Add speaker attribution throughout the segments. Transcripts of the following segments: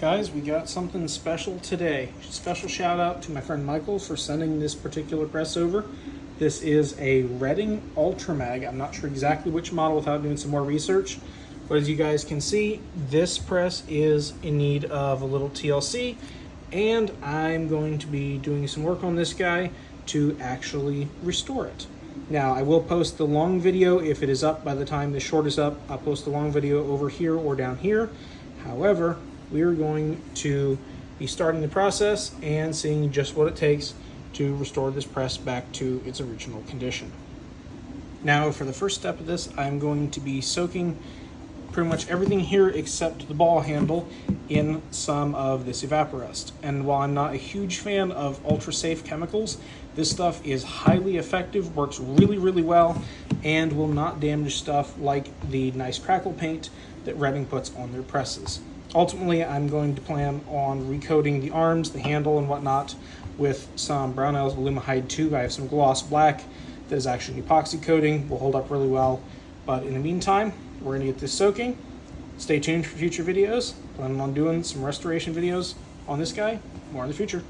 Speaker 1: Guys, we got something special today. Special shout out to my friend Michael for sending this particular press over. This is a Redding Ultramag. I'm not sure exactly which model without doing some more research. But as you guys can see, this press is in need of a little TLC. And I'm going to be doing some work on this guy to actually restore it. Now, I will post the long video if it is up by the time the short is up. I'll post the long video over here or down here. However, we are going to be starting the process and seeing just what it takes to restore this press back to its original condition. Now, for the first step of this, I'm going to be soaking pretty much everything here except the ball handle in some of this evaporust. And while I'm not a huge fan of ultra safe chemicals, this stuff is highly effective, works really, really well, and will not damage stuff like the nice crackle paint that Redding puts on their presses. Ultimately, I'm going to plan on recoating the arms, the handle, and whatnot with some Brownell's Alumahide 2. I have some gloss black that is actually an epoxy coating, will hold up really well. But in the meantime, we're going to get this soaking. Stay tuned for future videos. Planning on doing some restoration videos on this guy. More in the future.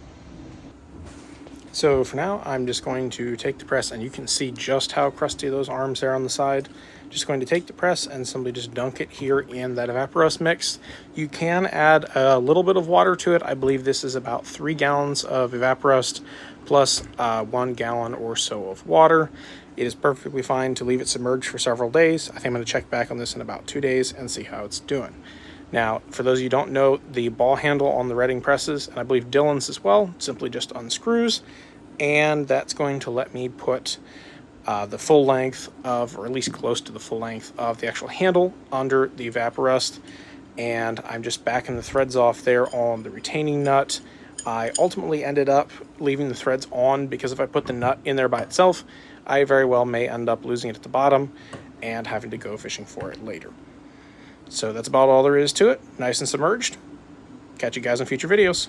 Speaker 1: So for now, I'm just going to take the press, and you can see just how crusty those arms are on the side. Just going to take the press and simply just dunk it here in that evaporust mix. You can add a little bit of water to it. I believe this is about 3 gallons of evaporust plus 1 gallon or so of water. It is perfectly fine to leave it submerged for several days. I think I'm going to check back on this in about 2 days and see how it's doing. Now, for those of you who don't know, the ball handle on the Redding presses, and I believe Dillon's as well, simply just unscrews, and that's going to let me put the full length of, or at least close to the full length of the actual handle under the evaporust. And I'm just backing the threads off there on the retaining nut. I ultimately ended up leaving the threads on because if I put the nut in there by itself, I very well may end up losing it at the bottom and having to go fishing for it later. So that's about all there is to it. Nice and submerged. Catch you guys in future videos.